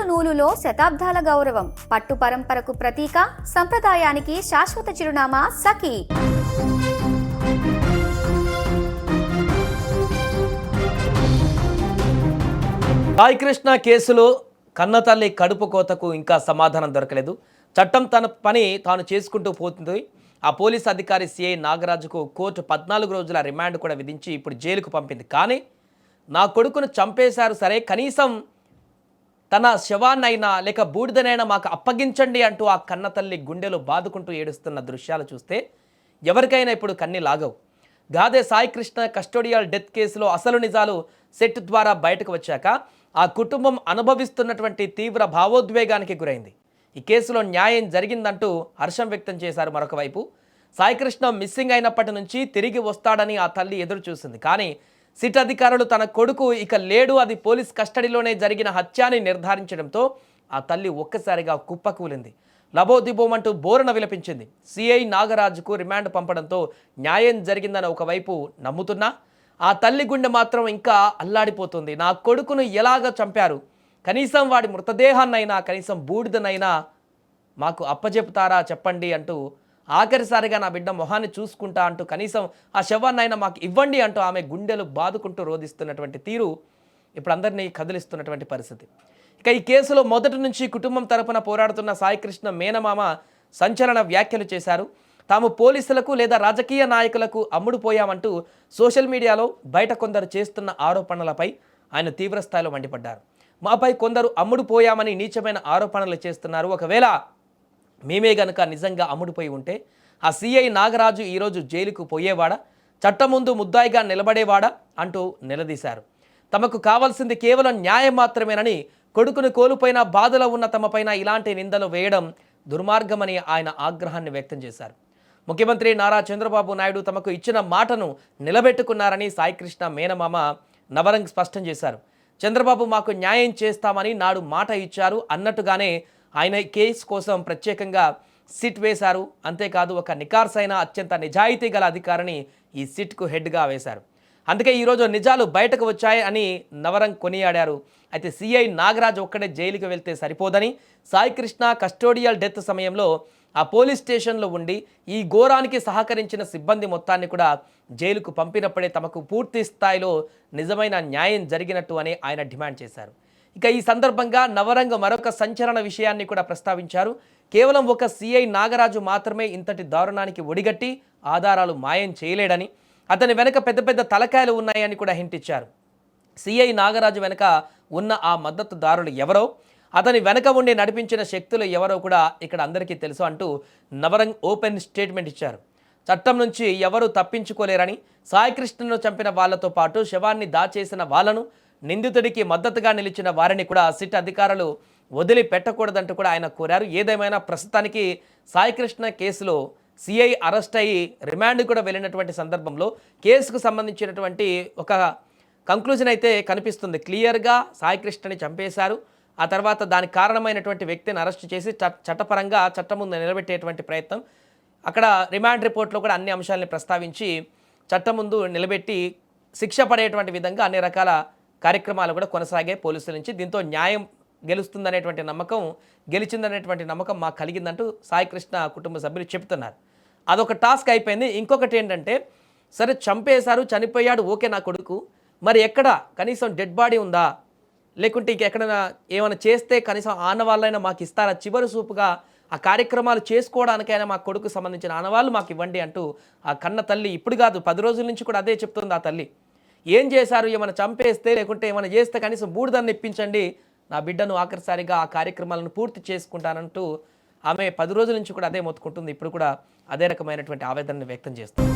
నూలులో శతాబ్దాల గౌరవం, పట్టు పరంపరకు ప్రతీక, సంప్రదాయానికి శాశ్వత చిరునామా సఖీ. సాయికృష్ణ కేసులో కన్నతల్లి కడుపు కోతకు ఇంకా సమాధానం దొరకలేదు. చట్టం తన పని తాను చేసుకుంటూ పోతుంది. ఆ పోలీస్ అధికారి సిఐ నాగరాజుకు కోర్టు 14 రోజుల రిమాండ్ కూడా విధించి ఇప్పుడు జైలుకు పంపింది. కానీ నా కొడుకును చంపేశారు సరే, కనీసం తన శవాన్నైనా లేక బూడిదనైనా మాకు అప్పగించండి అంటూ ఆ కన్నతల్లి గుండెలు బాదుకుంటూ ఏడుస్తున్న దృశ్యాలు చూస్తే ఎవరికైనా ఇప్పుడు కన్నీ లాగవు. గాదే సాయికృష్ణ కస్టోడియల్ డెత్ కేసులో అసలు నిజాలు సెట్ ద్వారా బయటకు వచ్చాక ఆ కుటుంబం అనుభవిస్తున్నటువంటి తీవ్ర భావోద్వేగానికి గురైంది. ఈ కేసులో న్యాయం జరిగిందంటూ హర్షం వ్యక్తం చేశారు. మరొక వైపు సాయికృష్ణ మిస్సింగ్ అయినప్పటి నుంచి తిరిగి వస్తాడని ఆ తల్లి ఎదురు చూసింది. కానీ సిట్ అధికారులు తన కొడుకు ఇక లేడు, అది పోలీస్ కస్టడీలోనే జరిగిన హత్య అని నిర్ధారించడంతో ఆ తల్లి ఒక్కసారిగా కుప్పకూలింది. లబోదిబోమంటూ బోరున విలపించింది. సిఐ నాగరాజుకు రిమాండ్ పంపడంతో న్యాయం జరిగిందని ఒకవైపు నమ్ముతున్నా ఆ తల్లి గుండె మాత్రం ఇంకా అల్లాడిపోతుంది. నా కొడుకును ఎలాగ చంపారు, కనీసం వాడి మృతదేహాన్నైనా కనీసం బూడిదనైనా మాకు అప్పచెపుతారా చెప్పండి అంటూ, ఆఖరిసారిగా నా బిడ్డ మొహాన్ని చూసుకుంటా అంటూ కనీసం ఆ శవాన్నైనా మాకు ఇవ్వండి అంటూ ఆమె గుండెలు బాదుకుంటూ రోధిస్తున్నటువంటి తీరు ఇప్పుడు అందరినీ కదిలిస్తున్నటువంటి పరిస్థితి. ఇక ఈ కేసులో మొదటి నుంచి కుటుంబం తరపున పోరాడుతున్న సాయికృష్ణ మేనమామ సంచలన వ్యాఖ్యలు చేశారు. తాము పోలీసులకు లేదా రాజకీయ నాయకులకు అమ్ముడుపోయామంటూ సోషల్ మీడియాలో బయట కొందరు చేస్తున్న ఆరోపణలపై ఆయన తీవ్రస్థాయిలో మండిపడ్డారు. మాపై కొందరు అమ్ముడుపోయామని నీచమైన ఆరోపణలు చేస్తున్నారు. ఒకవేళ మేమే గనుక నిజంగా అమ్ముడుపోయి ఉంటే ఆ సిఐ నాగరాజు ఈరోజు జైలుకు పోయేవాడా, చట్టం ముందు ముద్దాయిగా నిలబడేవాడా అంటూ నిలదీశారు. తమకు కావాల్సింది కేవలం న్యాయం మాత్రమేనని, కొడుకును కోల్పోయిన బాధలో ఉన్న తమపైన ఇలాంటి నిందలు వేయడం దుర్మార్గమని ఆయన ఆగ్రహాన్ని వ్యక్తం చేశారు. ముఖ్యమంత్రి నారా చంద్రబాబు నాయుడు తమకు ఇచ్చిన మాటను నిలబెట్టుకున్నారని సాయికృష్ణ మేనమామ నవరంగ్ స్పష్టం చేశారు. చంద్రబాబు మాకు న్యాయం చేస్తామని నాడు మాట ఇచ్చారు అన్నట్టుగానే ఆయన కేసు కోసం ప్రత్యేకంగా సిట్ వేశారు. అంతేకాదు ఒక నికార్సైన అత్యంత నిజాయితీ గల అధికారిని ఈ సిట్కు హెడ్గా వేశారు. అందుకే ఈరోజు నిజాలు బయటకు వచ్చాయి అని నవరంగ్ కొనియాడారు. అయితే సిఐ నాగరాజ్ ఒక్కడే జైలుకి వెళ్తే సరిపోదని, సాయికృష్ణ కస్టోడియల్ డెత్ సమయంలో ఆ పోలీస్ స్టేషన్లో ఉండి ఈ ఘోరానికి సహకరించిన సిబ్బంది మొత్తాన్ని కూడా జైలుకు పంపినప్పుడే తమకు పూర్తి స్థాయిలో నిజమైన న్యాయం జరిగినట్టు అని ఆయన డిమాండ్ చేశారు. ఇక ఈ సందర్భంగా నవరంగ్ మరొక సంచలన విషయాన్ని కూడా ప్రస్తావించారు. కేవలం ఒక సిఐ నాగరాజు మాత్రమే ఇంతటి దారుణానికి ఒడిగట్టి ఆధారాలు మాయం చేయలేడని, అతని వెనక పెద్ద పెద్ద తలకాయలు ఉన్నాయని కూడా హింట్ ఇచ్చారు. సిఐ నాగరాజు వెనక ఉన్న ఆ మద్దతుదారులు ఎవరో, అతని వెనక ఉండి నడిపించిన శక్తులు ఎవరో కూడా ఇక్కడ అందరికీ తెలుసు అంటూ నవరంగ్ ఓపెన్ స్టేట్మెంట్ ఇచ్చారు. చట్టం నుంచి ఎవరు తప్పించుకోలేరని, సాయికృష్ణను చంపిన వాళ్లతో పాటు శవాన్ని దాచేసిన వాళ్లను, నిందితుడికి మద్దతుగా నిలిచిన వారిని కూడా సిట్ అధికారులు వదిలిపెట్టకూడదంటూ కూడా ఆయన కోరారు. ఏదేమైనా ప్రస్తుతానికి సాయికృష్ణ కేసులో సిఐ అరెస్ట్ అయ్యి రిమాండ్ కూడా వెళ్ళినటువంటి సందర్భంలో కేసుకు సంబంధించినటువంటి ఒక కంక్లూజన్ అయితే కనిపిస్తుంది. క్లియర్గా సాయికృష్ణని చంపేశారు. ఆ తర్వాత దానికి కారణమైనటువంటి వ్యక్తిని అరెస్ట్ చేసి చట్టపరంగా చట్టం ముందు నిలబెట్టేటువంటి ప్రయత్నం, అక్కడ రిమాండ్ రిపోర్ట్లో కూడా అన్ని అంశాలని ప్రస్తావించి చట్టం ముందు నిలబెట్టి శిక్ష పడేటువంటి విధంగా అన్ని రకాల కార్యక్రమాలు కూడా కొనసాగే పోలీసుల నుంచి. దీంతో న్యాయం గెలుస్తుందనేటువంటి నమ్మకం, గెలిచిందనేటువంటి నమ్మకం మాకు కలిగిందంటూ సాయికృష్ణ కుటుంబ సభ్యులు చెప్తున్నారు. అదొక టాస్క్ అయిపోయింది. ఇంకొకటి ఏంటంటే, సరే చంపేశారు, చనిపోయాడు, ఓకే నా కొడుకు, మరి ఎక్కడ కనీసం డెడ్ బాడీ ఉందా, లేకుంటే ఎక్కడైనా ఏమైనా చేస్తే కనీసం ఆనవాళ్ళైనా మాకు ఇస్తారా, చివరి చూపుగా ఆ కార్యక్రమాలు చేసుకోవడానికైనా మా కొడుకు సంబంధించిన ఆనవాళ్ళు మాకు ఇవ్వండి అంటూ ఆ కన్న తల్లి ఇప్పుడు కాదు 10 రోజుల నుంచి కూడా అదే చెప్తుంది. ఆ తల్లి ఏం చేశారు, ఏమైనా చంపేస్తే లేకుంటే ఏమైనా చేస్తే కనీసం బూడిదాన్ని ఇప్పించండి, నా బిడ్డను ఆఖరిసారిగా ఆ కార్యక్రమాలను పూర్తి చేసుకుంటానంటూ ఆమె 10 రోజుల నుంచి కూడా అదే మొత్తుకుంటుంది. ఇప్పుడు కూడా అదే రకమైనటువంటి ఆవేదనను వ్యక్తం చేస్తుంది.